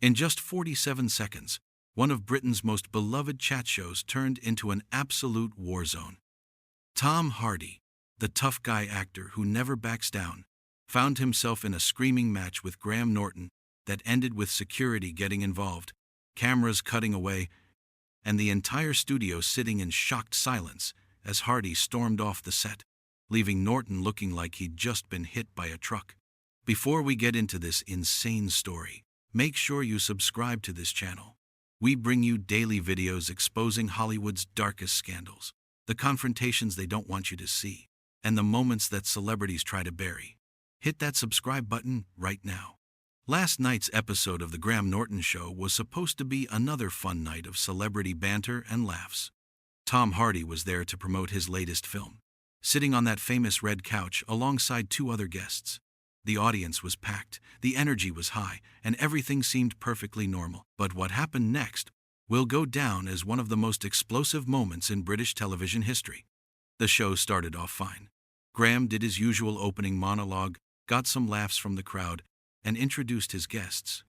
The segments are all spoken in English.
In just 47 seconds, one of Britain's most beloved chat shows turned into an absolute war zone. Tom Hardy, the tough guy actor who never backs down, found himself in a screaming match with Graham Norton that ended with security getting involved, cameras cutting away, and the entire studio sitting in shocked silence as Hardy stormed off the set, leaving Norton looking like he'd just been hit by a truck. Before we get into this insane story, make sure you subscribe to this channel. We bring you daily videos exposing Hollywood's darkest scandals, the confrontations they don't want you to see, and the moments that celebrities try to bury. Hit that subscribe button right now. Last night's episode of The Graham Norton Show was supposed to be another fun night of celebrity banter and laughs. Tom Hardy was there to promote his latest film, sitting on that famous red couch alongside two other guests. The audience was packed, the energy was high, and everything seemed perfectly normal. But what happened next will go down as one of the most explosive moments in British television history. The show started off fine. Graham did his usual opening monologue, got some laughs from the crowd, and introduced his guests.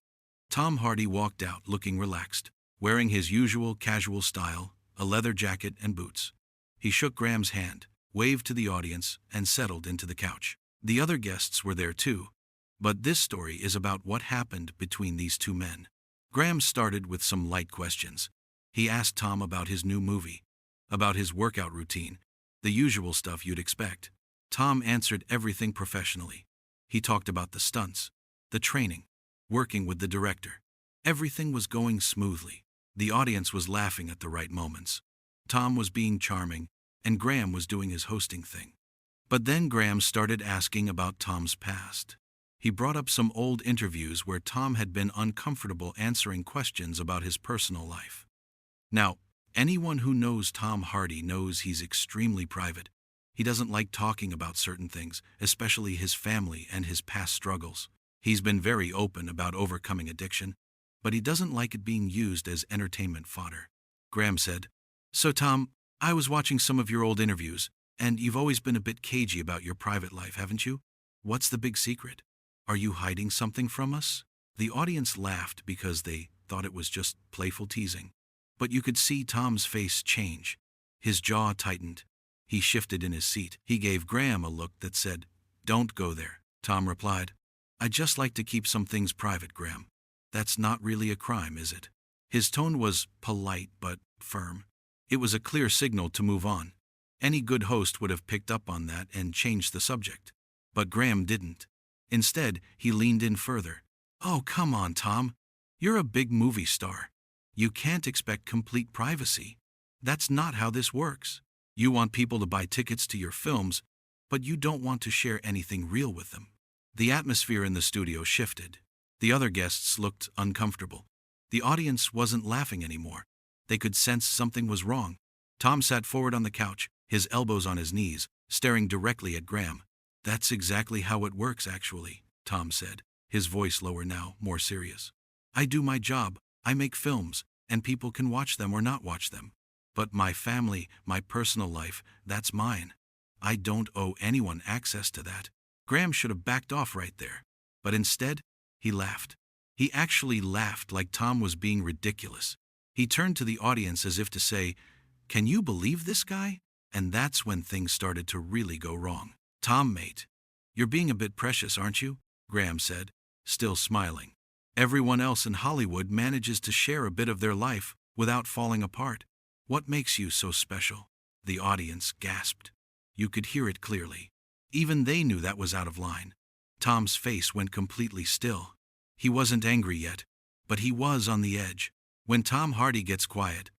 Tom Hardy walked out looking relaxed, wearing his usual casual style, a leather jacket and boots. He shook Graham's hand, waved to the audience, and settled into the couch. The other guests were there too, but this story is about what happened between these two men. Graham started with some light questions. He asked Tom about his new movie, about his workout routine, the usual stuff you'd expect. Tom answered everything professionally. He talked about the stunts, the training, working with the director. Everything was going smoothly. The audience was laughing at the right moments. Tom was being charming, and Graham was doing his hosting thing. But then Graham started asking about Tom's past. He brought up some old interviews where Tom had been uncomfortable answering questions about his personal life. Now, anyone who knows Tom Hardy knows he's extremely private. He doesn't like talking about certain things, especially his family and his past struggles. He's been very open about overcoming addiction, but he doesn't like it being used as entertainment fodder. Graham said, "So Tom, I was watching some of your old interviews, and you've always been a bit cagey about your private life, haven't you? What's the big secret? Are you hiding something from us?" The audience laughed because they thought it was just playful teasing. But you could see Tom's face change. His jaw tightened. He shifted in his seat. He gave Graham a look that said, "Don't go there." Tom replied, "I'd just like to keep some things private, Graham. That's not really a crime, is it?" His tone was polite but firm. It was a clear signal to move on. Any good host would have picked up on that and changed the subject. But Graham didn't. Instead, he leaned in further. "Oh, come on, Tom. You're a big movie star. You can't expect complete privacy. That's not how this works. You want people to buy tickets to your films, but you don't want to share anything real with them." The atmosphere in the studio shifted. The other guests looked uncomfortable. The audience wasn't laughing anymore. They could sense something was wrong. Tom sat forward on the couch, his elbows on his knees, staring directly at Graham. "That's exactly how it works, actually," Tom said, his voice lower now, more serious. "I do my job, I make films, and people can watch them or not watch them. But my family, my personal life, that's mine. I don't owe anyone access to that." Graham should have backed off right there. But instead, he laughed. He actually laughed like Tom was being ridiculous. He turned to the audience as if to say, "Can you believe this guy?" And that's when things started to really go wrong. "Tom, mate, you're being a bit precious, aren't you?" Graham said, still smiling. "Everyone else in Hollywood manages to share a bit of their life without falling apart. What makes you so special?" The audience gasped. You could hear it clearly. Even they knew that was out of line. Tom's face went completely still. He wasn't angry yet, but he was on the edge. When Tom Hardy gets quiet,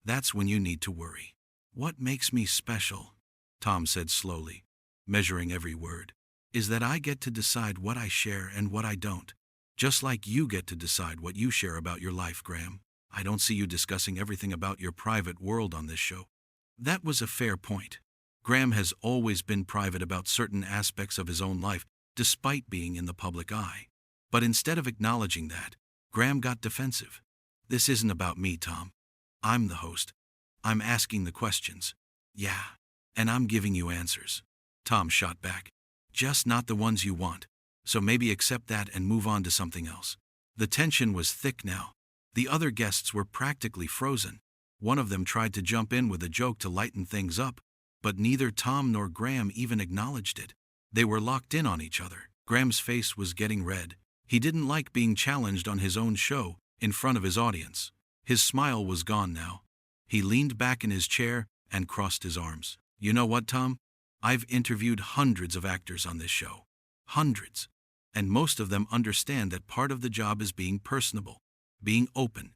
that's when you need to worry. "What makes me special," Tom said slowly, measuring every word, "is that I get to decide what I share and what I don't. Just like you get to decide what you share about your life, Graham. I don't see you discussing everything about your private world on this show." That was a fair point. Graham has always been private about certain aspects of his own life, despite being in the public eye. But instead of acknowledging that, Graham got defensive. "This isn't about me, Tom. I'm the host. I'm asking the questions." "Yeah, and I'm giving you answers," Tom shot back. "Just not the ones you want, so maybe accept that and move on to something else." The tension was thick now. The other guests were practically frozen. One of them tried to jump in with a joke to lighten things up, but neither Tom nor Graham even acknowledged it. They were locked in on each other. Graham's face was getting red. He didn't like being challenged on his own show, in front of his audience. His smile was gone now. He leaned back in his chair and crossed his arms. You know what, Tom? I've interviewed hundreds of actors on this show. Hundreds. And most of them understand that part of the job is being personable, being open,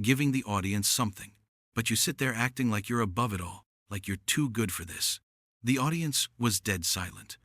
giving the audience something. But you sit there acting like you're above it all, like you're too good for this. The audience was dead silent.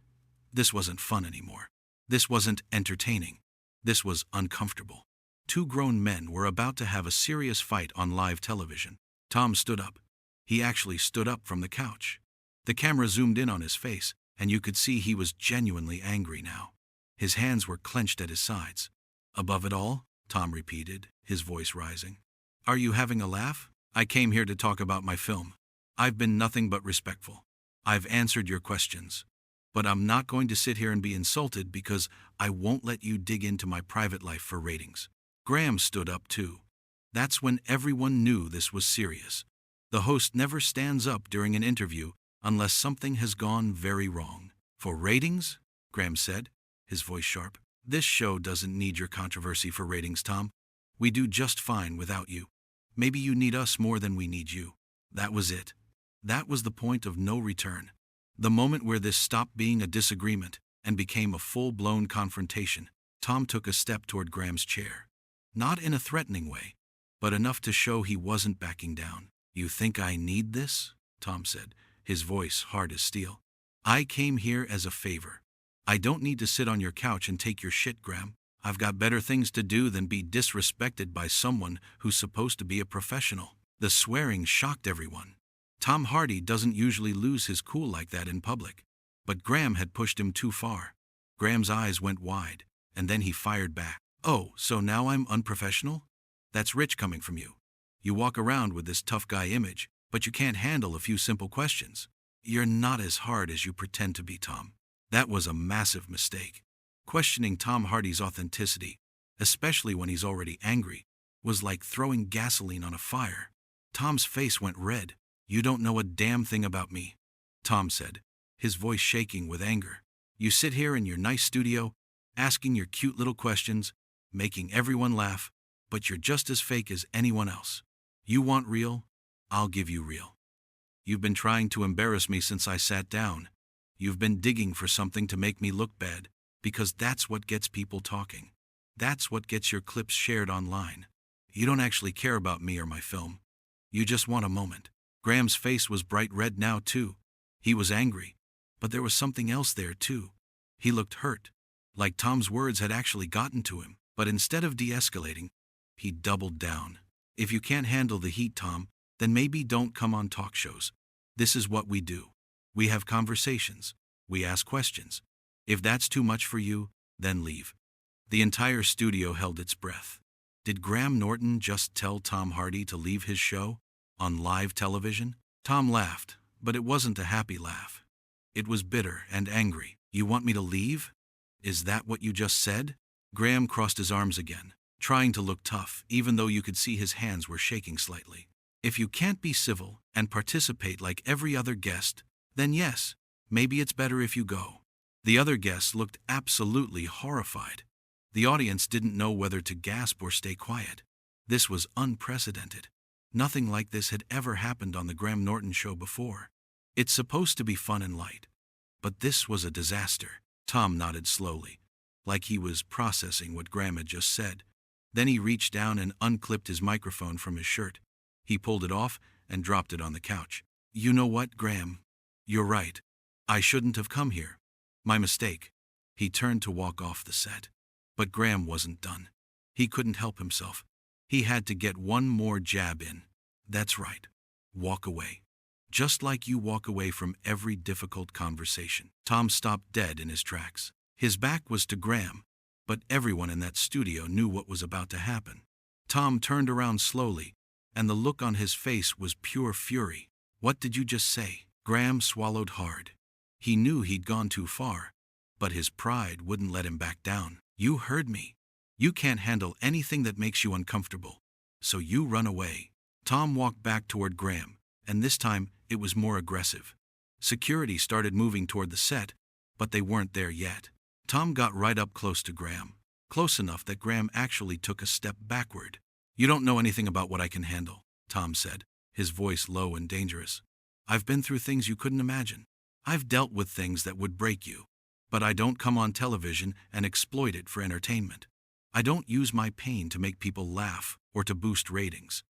This wasn't fun anymore. This wasn't entertaining. This was uncomfortable. Two grown men were about to have a serious fight on live television. Tom stood up. He actually stood up from the couch. The camera zoomed in on his face, and you could see he was genuinely angry now. His hands were clenched at his sides. Above it all, Tom repeated, his voice rising. Are you having a laugh? I came here to talk about my film. I've been nothing but respectful. I've answered your questions. But I'm not going to sit here and be insulted because I won't let you dig into my private life for ratings. Graham stood up too. That's when everyone knew this was serious. The host never stands up during an interview unless something has gone very wrong. For ratings? Graham said, his voice sharp. This show doesn't need your controversy for ratings, Tom. We do just fine without you. Maybe you need us more than we need you. That was it. That was the point of no return. The moment where this stopped being a disagreement and became a full-blown confrontation. Tom took a step toward Graham's chair. Not in a threatening way, but enough to show he wasn't backing down. You think I need this? Tom said, his voice hard as steel. I came here as a favor. I don't need to sit on your couch and take your shit, Graham. I've got better things to do than be disrespected by someone who's supposed to be a professional. The swearing shocked everyone. Tom Hardy doesn't usually lose his cool like that in public. But Graham had pushed him too far. Graham's eyes went wide, and then he fired back. Oh, so now I'm unprofessional? That's rich coming from you. You walk around with this tough guy image, but you can't handle a few simple questions. You're not as hard as you pretend to be, Tom. That was a massive mistake. Questioning Tom Hardy's authenticity, especially when he's already angry, was like throwing gasoline on a fire. Tom's face went red. You don't know a damn thing about me, Tom said, his voice shaking with anger. You sit here in your nice studio, asking your cute little questions, making everyone laugh, but you're just as fake as anyone else. You want real? I'll give you real. You've been trying to embarrass me since I sat down. You've been digging for something to make me look bad, because that's what gets people talking. That's what gets your clips shared online. You don't actually care about me or my film. You just want a moment. Graham's face was bright red now too. He was angry, but there was something else there too. He looked hurt, like Tom's words had actually gotten to him. But instead of de-escalating, he doubled down. If you can't handle the heat, Tom, then maybe don't come on talk shows. This is what we do. We have conversations. We ask questions. If that's too much for you, then leave. The entire studio held its breath. Did Graham Norton just tell Tom Hardy to leave his show on live television? Tom laughed, but it wasn't a happy laugh. It was bitter and angry. You want me to leave? Is that what you just said? Graham crossed his arms again, trying to look tough, even though you could see his hands were shaking slightly. If you can't be civil and participate like every other guest, then yes, maybe it's better if you go. The other guests looked absolutely horrified. The audience didn't know whether to gasp or stay quiet. This was unprecedented. Nothing like this had ever happened on the Graham Norton show before. It's supposed to be fun and light, but this was a disaster. Tom nodded slowly, like he was processing what Graham had just said. Then he reached down and unclipped his microphone from his shirt. He pulled it off and dropped it on the couch. You know what, Graham? You're right. I shouldn't have come here. My mistake. He turned to walk off the set. But Graham wasn't done. He couldn't help himself. He had to get one more jab in. That's right. Walk away. Just like you walk away from every difficult conversation. Tom stopped dead in his tracks. His back was to Graham, but everyone in that studio knew what was about to happen. Tom turned around slowly, and the look on his face was pure fury. What did you just say? Graham swallowed hard. He knew he'd gone too far, but his pride wouldn't let him back down. You heard me. You can't handle anything that makes you uncomfortable. So you run away. Tom walked back toward Graham, and this time it was more aggressive. Security started moving toward the set, but they weren't there yet. Tom got right up close to Graham, close enough that Graham actually took a step backward. You don't know anything about what I can handle, Tom said, his voice low and dangerous. I've been through things you couldn't imagine. I've dealt with things that would break you. But I don't come on television and exploit it for entertainment. I don't use my pain to make people laugh or to boost ratings.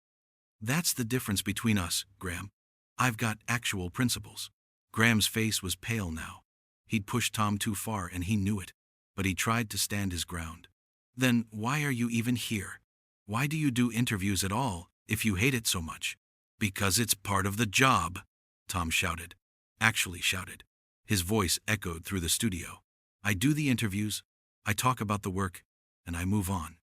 That's the difference between us, Graham. I've got actual principles. Graham's face was pale now. He'd pushed Tom too far and he knew it, but he tried to stand his ground. Then why are you even here? Why do you do interviews at all if you hate it so much? Because it's part of the job, Tom shouted. Actually shouted. His voice echoed through the studio. I do the interviews, I talk about the work, and I move on.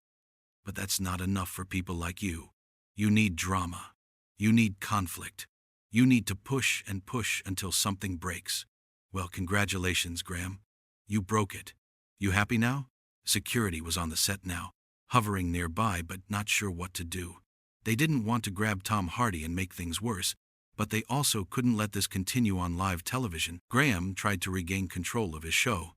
But that's not enough for people like you. You need drama. You need conflict. You need to push and push until something breaks. Well, congratulations, Graham. You broke it. You happy now? Security was on the set now, hovering nearby but not sure what to do. They didn't want to grab Tom Hardy and make things worse, but they also couldn't let this continue on live television. Graham tried to regain control of his show.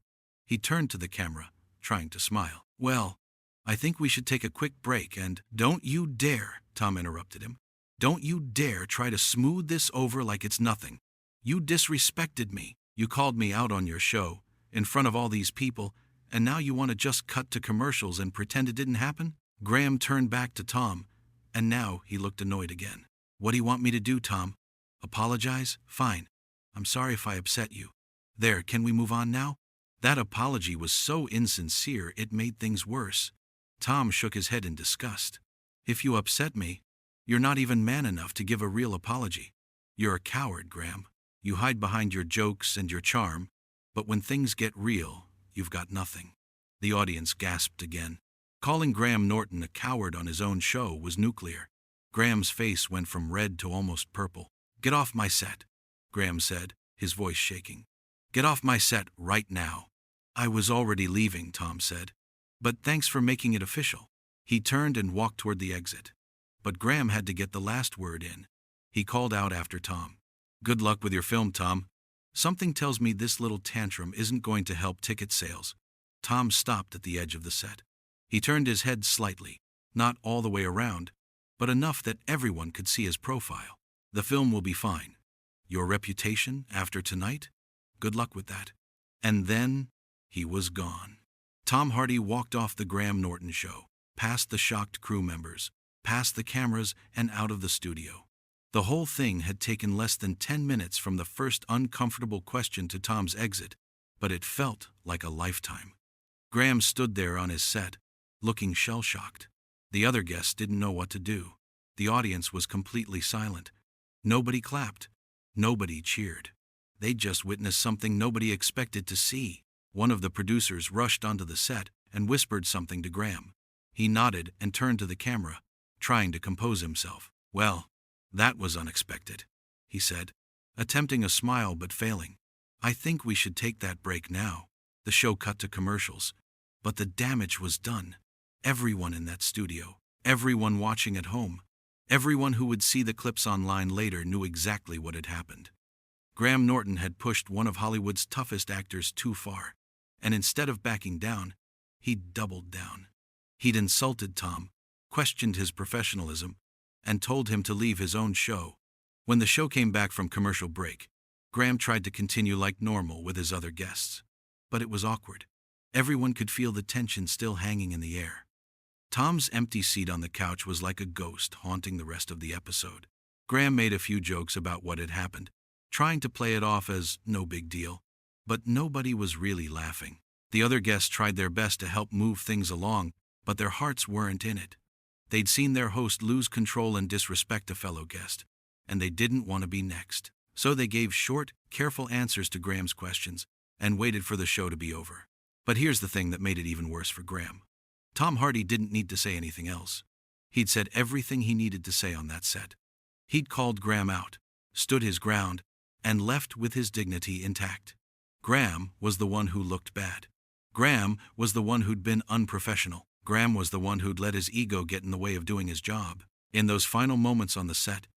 He turned to the camera, trying to smile. Well, I think we should take a quick break and— Don't you dare, Tom interrupted him. Don't you dare try to smooth this over like it's nothing. You disrespected me. You called me out on your show, in front of all these people, and now you want to just cut to commercials and pretend it didn't happen? Graham turned back to Tom, and now he looked annoyed again. What do you want me to do, Tom? Apologize? Fine. I'm sorry if I upset you. There, can we move on now? That apology was so insincere it made things worse. Tom shook his head in disgust. If you upset me, you're not even man enough to give a real apology. You're a coward, Graham. You hide behind your jokes and your charm, but when things get real, you've got nothing. The audience gasped again. Calling Graham Norton a coward on his own show was nuclear. Graham's face went from red to almost purple. Get off my set, Graham said, his voice shaking. Get off my set right now. I was already leaving, Tom said. But thanks for making it official. He turned and walked toward the exit. But Graham had to get the last word in. He called out after Tom. Good luck with your film, Tom. Something tells me this little tantrum isn't going to help ticket sales. Tom stopped at the edge of the set. He turned his head slightly, not all the way around, but enough that everyone could see his profile. The film will be fine. Your reputation after tonight? Good luck with that. And then he was gone. Tom Hardy walked off the Graham Norton show, past the shocked crew members, past the cameras and out of the studio. The whole thing had taken less than 10 minutes from the first uncomfortable question to Tom's exit, but it felt like a lifetime. Graham stood there on his set, looking shell-shocked. The other guests didn't know what to do. The audience was completely silent. Nobody clapped. Nobody cheered. They just witnessed something nobody expected to see. One of the producers rushed onto the set and whispered something to Graham. He nodded and turned to the camera, trying to compose himself. Well, that was unexpected, he said, attempting a smile but failing. I think we should take that break now. The show cut to commercials, but the damage was done. Everyone in that studio, everyone watching at home, everyone who would see the clips online later knew exactly what had happened. Graham Norton had pushed one of Hollywood's toughest actors too far, and instead of backing down, he'd doubled down. He'd insulted Tom, questioned his professionalism, and told him to leave his own show. When the show came back from commercial break, Graham tried to continue like normal with his other guests. But it was awkward. Everyone could feel the tension still hanging in the air. Tom's empty seat on the couch was like a ghost haunting the rest of the episode. Graham made a few jokes about what had happened, trying to play it off as no big deal. But nobody was really laughing. The other guests tried their best to help move things along, but their hearts weren't in it. They'd seen their host lose control and disrespect a fellow guest, and they didn't want to be next. So they gave short, careful answers to Graham's questions and waited for the show to be over. But here's the thing that made it even worse for Graham. Tom Hardy didn't need to say anything else. He'd said everything he needed to say on that set. He'd called Graham out, stood his ground, and left with his dignity intact. Graham was the one who looked bad. Graham was the one who'd been unprofessional. Graham was the one who'd let his ego get in the way of doing his job. In those final moments on the set,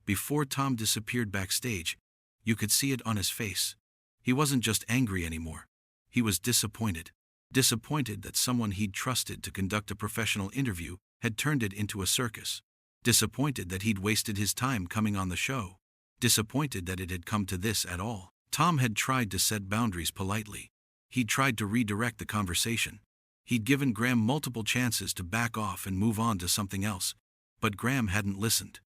before Tom disappeared backstage, you could see it on his face. He wasn't just angry anymore. He was disappointed. Disappointed that someone he'd trusted to conduct a professional interview had turned it into a circus. Disappointed that he'd wasted his time coming on the show. Disappointed that it had come to this at all. Tom had tried to set boundaries politely. He'd tried to redirect the conversation. He'd given Graham multiple chances to back off and move on to something else. But Graham hadn't listened.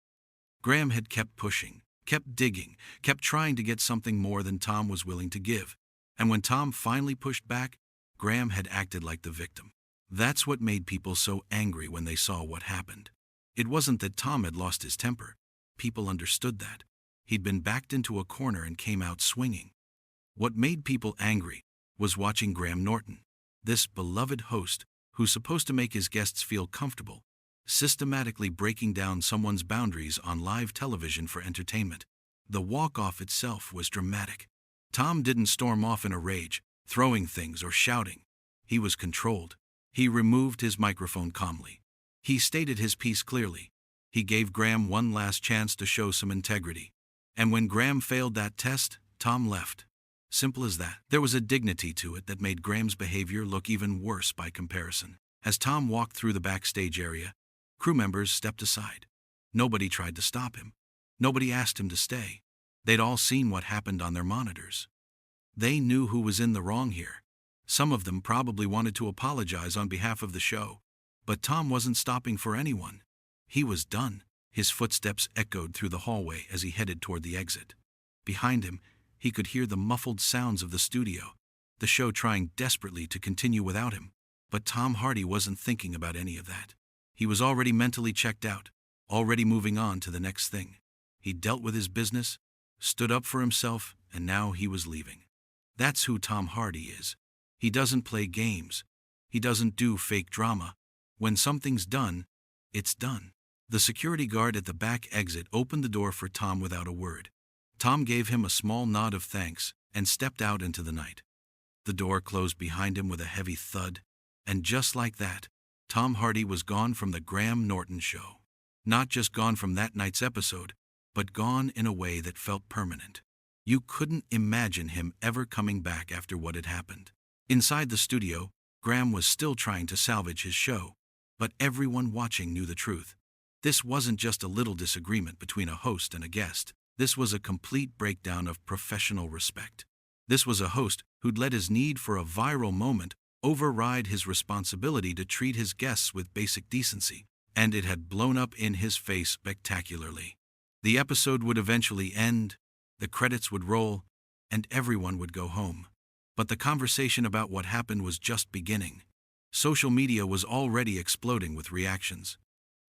Graham had kept pushing, kept digging, kept trying to get something more than Tom was willing to give. And when Tom finally pushed back, Graham had acted like the victim. That's what made people so angry when they saw what happened. It wasn't that Tom had lost his temper. People understood that. He'd been backed into a corner and came out swinging. What made people angry was watching Graham Norton, this beloved host who's supposed to make his guests feel comfortable, systematically breaking down someone's boundaries on live television for entertainment. The walk-off itself was dramatic. Tom didn't storm off in a rage, throwing things or shouting. He was controlled. He removed his microphone calmly. He stated his piece clearly. He gave Graham one last chance to show some integrity. And when Graham failed that test, Tom left. Simple as that. There was a dignity to it that made Graham's behavior look even worse by comparison. As Tom walked through the backstage area, crew members stepped aside. Nobody tried to stop him. Nobody asked him to stay. They'd all seen what happened on their monitors. They knew who was in the wrong here. Some of them probably wanted to apologize on behalf of the show. But Tom wasn't stopping for anyone. He was done. His footsteps echoed through the hallway as he headed toward the exit. Behind him, he could hear the muffled sounds of the studio, the show trying desperately to continue without him. But Tom Hardy wasn't thinking about any of that. He was already mentally checked out, already moving on to the next thing. He dealt with his business, stood up for himself, and now he was leaving. That's who Tom Hardy is. He doesn't play games. He doesn't do fake drama. When something's done, it's done. The security guard at the back exit opened the door for Tom without a word. Tom gave him a small nod of thanks and stepped out into the night. The door closed behind him with a heavy thud, and just like that, Tom Hardy was gone from the Graham Norton show. Not just gone from that night's episode, but gone in a way that felt permanent. You couldn't imagine him ever coming back after what had happened. Inside the studio, Graham was still trying to salvage his show, but everyone watching knew the truth. This wasn't just a little disagreement between a host and a guest. This was a complete breakdown of professional respect. This was a host who'd let his need for a viral moment override his responsibility to treat his guests with basic decency, and it had blown up in his face spectacularly. The episode would eventually end, the credits would roll, and everyone would go home. But the conversation about what happened was just beginning. Social media was already exploding with reactions.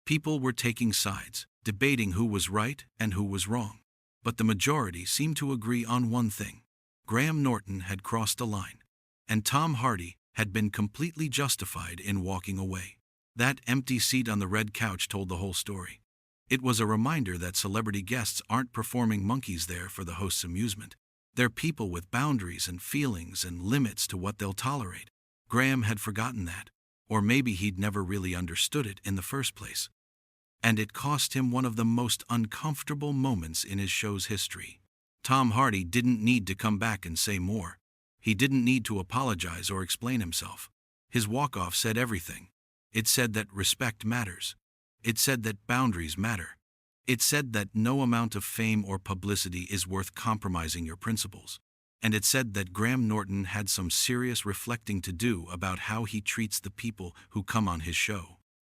People were taking sides, debating who was right and who was wrong. But the majority seemed to agree on one thing. Graham Norton had crossed a line, and Tom Hardy had been completely justified in walking away. That empty seat on the red couch told the whole story. It was a reminder that celebrity guests aren't performing monkeys there for the host's amusement. They're people with boundaries and feelings and limits to what they'll tolerate. Graham had forgotten that, or maybe he'd never really understood it in the first place. And it cost him one of the most uncomfortable moments in his show's history. Tom Hardy didn't need to come back and say more. He didn't need to apologize or explain himself. His walk-off said everything. It said that respect matters. It said that boundaries matter. It said that no amount of fame or publicity is worth compromising your principles. And it said that Graham Norton had some serious reflecting to do about how he treats the people who come on his show.